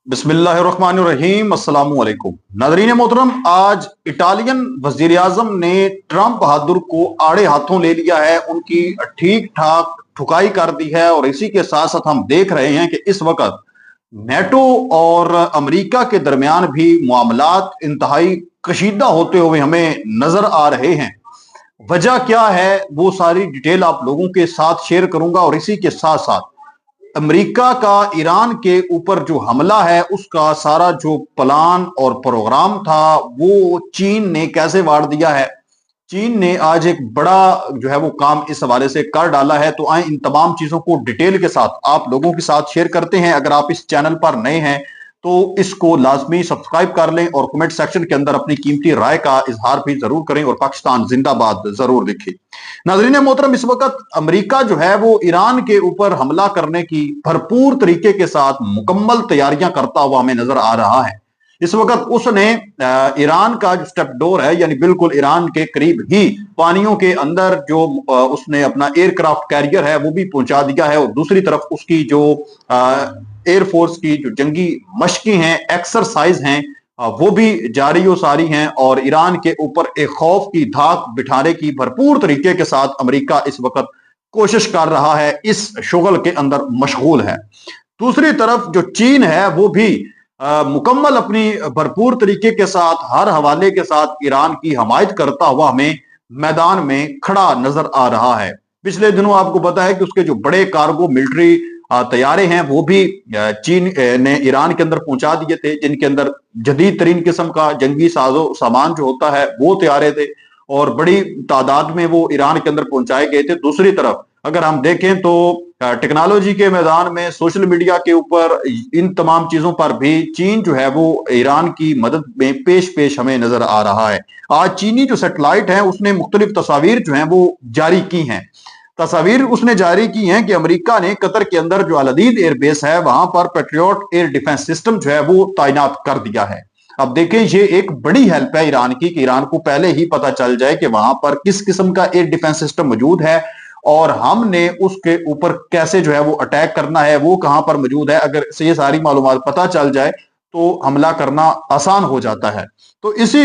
बिस्मिल्लाहिर्रहमानिर्रहीम अस्सलामु अलैकुम। नाज़रीन मोहतरम, आज इटालियन वजीर आजम ने ट्रंप बहादुर को आड़े हाथों ले लिया है, उनकी ठीक ठाक ठुकाई कर दी है। और इसी के साथ साथ हम देख रहे हैं कि इस वक्त नेटो और अमेरिका के दरमियान भी मामलात इंतहाई कशीदा होते हुए हमें नजर आ रहे हैं। वजह क्या है वो सारी डिटेल आप लोगों के साथ शेयर करूंगा। और इसी के साथ साथ अमेरिका का ईरान के ऊपर जो हमला है उसका सारा जो प्लान और प्रोग्राम था वो चीन ने कैसे वाड़ दिया है। चीन ने आज एक बड़ा जो है वो काम इस हवाले से कर डाला है। तो आए इन तमाम चीजों को डिटेल के साथ आप लोगों के साथ शेयर करते हैं। अगर आप इस चैनल पर नए हैं तो इसको लाजमी सब्सक्राइब कर लें और कमेंट सेक्शन के अंदर अपनी कीमती राय का इजहार भी जरूर करें और पाकिस्तान जिंदाबाद जरूर लिखें। नाज़रीन मोहतरम, इस वक्त अमेरिका जो है वो ईरान के ऊपर हमला करने की भरपूर तरीके के साथ मुकम्मल तैयारियां करता हुआ हमें नजर आ रहा है। इस वक्त उसने ईरान का जो स्टेप डोर है, यानी बिल्कुल ईरान के करीब ही पानियों के अंदर जो उसने अपना एयरक्राफ्ट कैरियर है वो भी पहुंचा दिया है। और दूसरी तरफ उसकी जो एयरफोर्स की जो जंगी मशकी हैं, एक्सरसाइज हैं, वो भी जारी व सारी हैं। और ईरान के ऊपर एक खौफ की धाक बिठाने की भरपूर तरीके के साथ अमेरिका इस वक्त कोशिश कर रहा है, इस शुगल के अंदर मशगूल है। दूसरी तरफ जो चीन है वो भी मुकम्मल अपनी भरपूर तरीके के साथ हर हवाले के साथ ईरान की हमायत करता हुआ हमें मैदान में खड़ा नजर आ रहा है। पिछले दिनों आपको पता है कि उसके जो बड़े कार्गो मिलिट्री तैयारे हैं वो भी चीन ने ईरान के अंदर पहुंचा दिए थे, जिनके अंदर जदीद तरीन किस्म का जंगी साजो सामान जो होता है वो तैयारे थे और बड़ी तादाद में वो ईरान के अंदर पहुंचाए गए थे। दूसरी तरफ अगर हम देखें तो टेक्नोलॉजी के मैदान में, सोशल मीडिया के ऊपर, इन तमाम चीजों पर भी चीन जो है वो ईरान की मदद में पेश हमें नजर आ रहा है। आज चीनी जो सैटेलाइट है उसने मुख्तलिफ तस्वीर जो है वो जारी की हैं। तस्वीर उसने जारी की हैं कि अमेरिका ने कतर के अंदर जो अल-अदीद एयरबेस है वहां पर पेट्रियोट एयर डिफेंस सिस्टम जो है वो तैनात कर दिया है। अब देखें, ये एक बड़ी हेल्प है ईरान की कि ईरान को पहले ही पता चल जाए कि वहां पर किस किस्म का एयर डिफेंस सिस्टम मौजूद है और हमने उसके ऊपर कैसे जो है वो अटैक करना है, वो कहां पर मौजूद है। अगर से ये सारी मालूमात पता चल जाए तो हमला करना आसान हो जाता है। तो इसी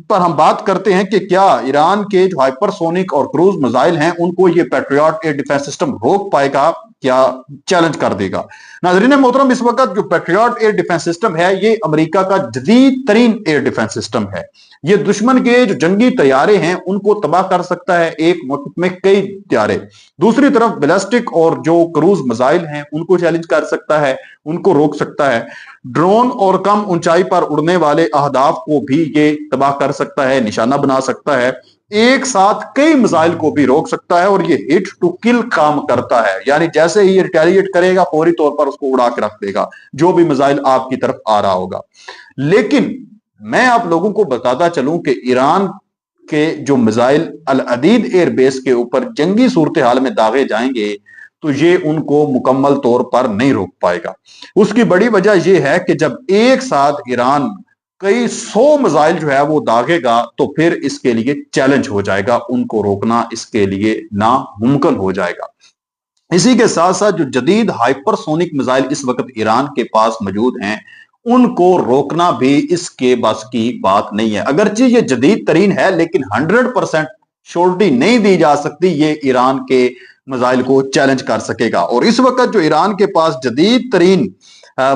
पर हम बात करते हैं कि क्या ईरान के जो हाइपरसोनिक और क्रूज मिसाइल हैं उनको ये पैट्रियट एयर डिफेंस सिस्टम रोक पाएगा, क्या चैलेंज कर देगा। नाज़रीन मोहतरम, इस वक्त जो पैट्रियट एयर डिफेंस सिस्टम है ये अमेरिका का जदीद तरीन एयर डिफेंस सिस्टम है। ये दुश्मन के जो जंगी तैयारे हैं उनको तबाह कर सकता है, एक वक्त में कई तैयारे। दूसरी तरफ बैलिस्टिक और जो क्रूज मिसाइल हैं उनको चैलेंज कर सकता है, उनको रोक सकता है। ड्रोन और कम ऊंचाई पर उड़ने वाले अहदाफ को भी ये तबाह कर सकता है, निशाना बना सकता है। एक साथ कई मिसाइल को भी रोक सकता है और ये हिट टू किल काम करता है, यानी जैसे ही ये रिटेलिएट करेगा फौरी तौर पर उसको उड़ा के रख देगा जो भी मिसाइल आपकी तरफ आ रहा होगा। लेकिन मैं आप लोगों को बताता चलूं कि ईरान के जो मिसाइल अल-अदीद एयरबेस के ऊपर जंगी सूरत हाल में दागे जाएंगे तो ये उनको मुकम्मल तौर पर नहीं रोक पाएगा। उसकी बड़ी वजह यह है कि जब एक साथ ईरान कई 100 मिसाइल जो है वो दागेगा तो फिर इसके लिए चैलेंज हो जाएगा, उनको रोकना इसके लिए नामुमकिन हो जाएगा। इसी के साथ साथ जो जदीद हाइपरसोनिक मिसाइल इस वक्त ईरान के पास मौजूद हैं उनको रोकना भी इसके बस की बात नहीं है। अगरचे ये जदीद तरीन है लेकिन 100% श्योरिटी नहीं दी जा सकती ये ईरान के मिसाइल को चैलेंज कर सकेगा। और इस वक्त जो ईरान के पास जदीद तरीन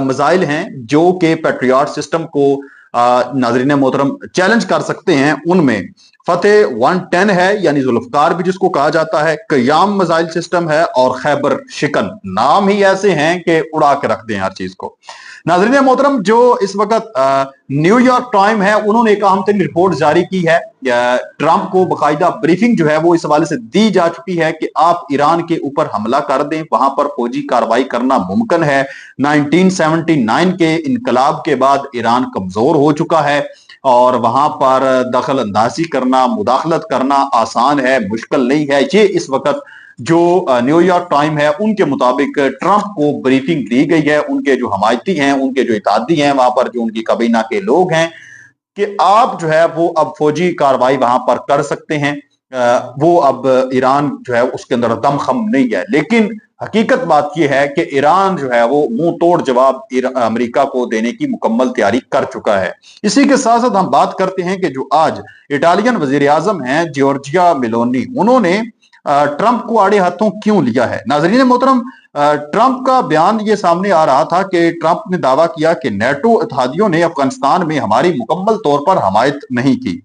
मिसाइल हैं जो कि पैट्रियट सिस्टम को नाजरीन मोहतरम चैलेंज कर सकते हैं, उनमें फतेह 110 है, यानी जुल्फकार भी जिसको कहा जाता है, कयाम मिसाइल सिस्टम है और खैबर शिकन। नाम ही ऐसे हैं कि उड़ा के रख दें हर चीज को। नाजरीन मोहतरम, जो इस वक्त न्यूयॉर्क टाइम है उन्होंने एक अहम तरीन रिपोर्ट जारी की है। ट्रंप को बाकायदा ब्रीफिंग जो है वो इस हवाले से दी जा चुकी है कि आप ईरान के ऊपर हमला कर दें, वहां पर फौजी कार्रवाई करना मुमकिन है। 1979 के इनकलाब के बाद ईरान कमजोर हो चुका है और वहां पर दखल अंदाजी करना, मुदाखलत करना आसान है, मुश्किल नहीं है। ये इस वक्त जो न्यूयॉर्क टाइम है उनके मुताबिक ट्रंप को ब्रीफिंग दी गई है, उनके जो हमायती हैं, उनके जो इत्तेहादी हैं, वहां पर जो उनकी काबीना के लोग हैं, कि आप जो है वो अब फौजी कार्रवाई वहां पर कर सकते हैं। वो अब ईरान जो है उसके अंदर दमखम नहीं है। लेकिन हकीकत बात यह है कि ईरान जो है वो मुंह तोड़ जवाब अमेरिका को देने की मुकम्मल तैयारी कर चुका है। इसी के साथ साथ हम बात करते हैं कि जो आज इटालियन वजीर आजम हैं जॉर्जिया मेलोनी, उन्होंने ट्रंप को आड़े हाथों क्यों लिया है। नाजरीन मोहतरम, ट्रंप का बयान ये सामने आ रहा था कि ट्रंप ने दावा किया कि नेटो इत्तेहादियों ने अफगानिस्तान में हमारी मुकम्मल तौर पर हमायत नहीं की,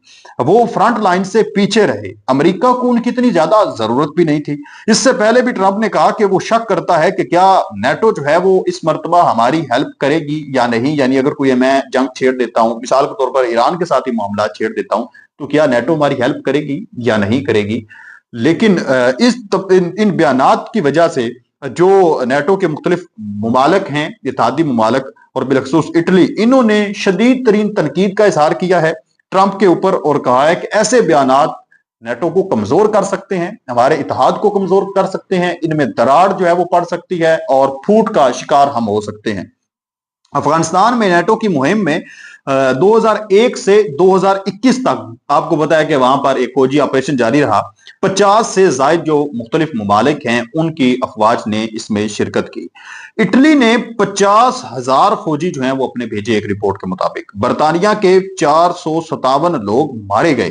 वो फ्रंट लाइन से पीछे रहे, अमेरिका को उनकी इतनी ज्यादा जरूरत भी नहीं थी। इससे पहले भी ट्रंप ने कहा कि वो शक करता है कि क्या नेटो जो है वो इस मर्तबा हमारी हेल्प करेगी या नहीं, यानी अगर कोई मैं जंग छेड़ देता हूं, मिसाल के तौर पर ईरान के साथ ही मामला छेड़ देता हूं, तो क्या नेटो हमारी हेल्प करेगी या नहीं करेगी। लेकिन इन बयानात की वजह से जो नेटो के मुख्तलिफ मुमालिक हैं, इत्तेहादी मुमालिक और बिलखसूस इटली, इन्होंने शदीद तरीन तनकीद का इजहार किया है ट्रंप के ऊपर और कहा है कि ऐसे बयानात नेटो को कमजोर कर सकते हैं, हमारे इत्तेहाद को कमजोर कर सकते हैं, इनमें दरार जो है वो पड़ सकती है और फूट का शिकार हम हो सकते हैं। अफगानिस्तान में नेटो की मुहिम में 2001 से 2021 तक आपको बताया कि वहां पर एक फौजी ऑपरेशन जारी रहा। 50 से जायद जो मुख्तलिफ ममालिक हैं उनकी अफवाज ने इसमें शिरकत की। इटली ने 50,000 फौजी जो हैं वो अपने भेजे एक रिपोर्ट के मुताबिक। बरतानिया के 457 लोग मारे गए,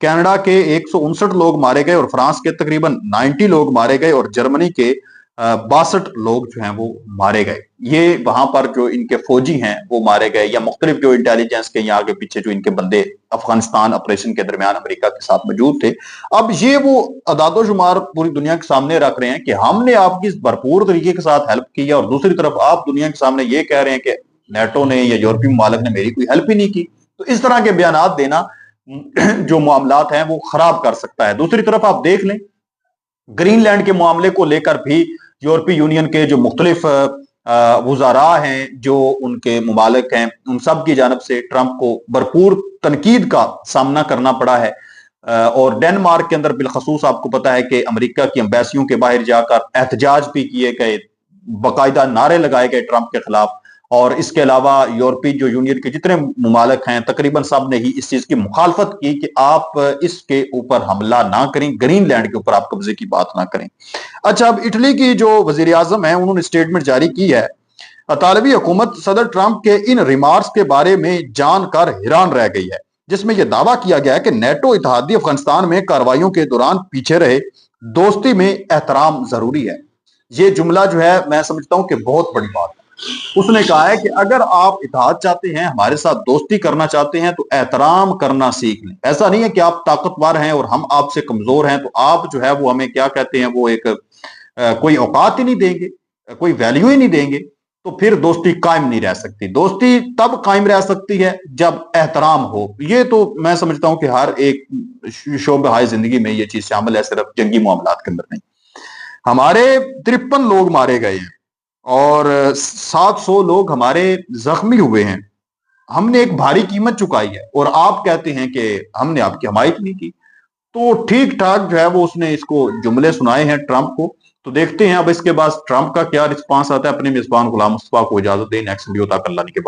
कनाडा के 159 लोग मारे गए और फ्रांस के तकरीबन 90 लोग मारे गए और जर्मनी के 62 लोग जो हैं वो मारे गए। ये वहां पर जो इनके फौजी हैं वो मारे गए या मुख्तलिफ जो इंटेलिजेंस के यहाँ आगे पीछे जो इनके बंदे अफगानिस्तान ऑपरेशन के दरमियान अमेरिका के साथ मौजूद थे। अब ये वो अदादो शुमार पूरी दुनिया के सामने रख रहे हैं कि हमने आपकी भरपूर तरीके के साथ हेल्प की है और दूसरी तरफ आप दुनिया के सामने ये कह रहे हैं कि नेटो ने या यूरोपीय मुमालिक ने मेरी कोई हेल्प ही नहीं की। तो इस तरह के बयान देना जो मामलात हैं वो खराब कर सकता है। दूसरी तरफ आप देख लें, ग्रीनलैंड के मामले को लेकर भी यूरोपीय यूनियन के जो मुख्तलिफ वज़ारा हैं, जो उनके मुमालिक हैं, उन सब की जानब से ट्रंप को भरपूर तनकीद का सामना करना पड़ा है। और डेनमार्क के अंदर बिलखसूस आपको पता है कि अमेरिका की एम्बेसियों के बाहर जाकर एहतजाज भी किए गए, बाकायदा नारे लगाए गए ट्रंप के खिलाफ। और इसके अलावा यूरोपीय जो यूनियन के जितने मुमालिक हैं तकरीबन सब ने ही इस चीज की मुखालफत की कि आप इसके ऊपर हमला ना करें, ग्रीनलैंड के ऊपर आप कब्जे की बात ना करें। अच्छा, अब इटली की जो वजीर आजम है उन्होंने स्टेटमेंट जारी की है। तालिबी हुकूमत सदर ट्रंप के इन रिमार्क्स के बारे में जानकर हैरान रह गई है, जिसमें यह दावा किया गया है कि नेटो इत्तेहादी अफगानिस्तान में कार्रवाइयों के दौरान पीछे रहे, दोस्ती में एहतराम जरूरी है। ये जुमला जो है मैं समझता हूं कि बहुत बड़ी बात है। उसने कहा है कि अगर आप इत्तेहाद चाहते हैं, हमारे साथ दोस्ती करना चाहते हैं, तो एहतराम करना सीख लें। ऐसा नहीं है कि आप ताकतवर हैं और हम आपसे कमजोर हैं तो आप जो है वो हमें क्या कहते हैं वो एक कोई औकात ही नहीं देंगे, कोई वैल्यू ही नहीं देंगे, तो फिर दोस्ती कायम नहीं रह सकती। दोस्ती तब कायम रह सकती है जब एहतराम हो। ये तो मैं समझता हूं कि हर एक शोबे हाय जिंदगी में ये चीज शामिल है, सिर्फ जंगी मामलात के अंदर नहीं। हमारे 53 लोग मारे गए हैं और 700 लोग हमारे जख्मी हुए हैं। हमने एक भारी कीमत चुकाई है और आप कहते हैं कि हमने आपकी हमायत नहीं की। तो ठीक ठाक जो है वो उसने इसको जुमले सुनाए हैं ट्रंप को। तो देखते हैं अब इसके बाद ट्रंप का क्या रिस्पांस आता है। अपने मेजबान गुलाम मुस्तफा को इजाजत दें। नेक्स्ट वीडियो तक अल्लाह के बाद।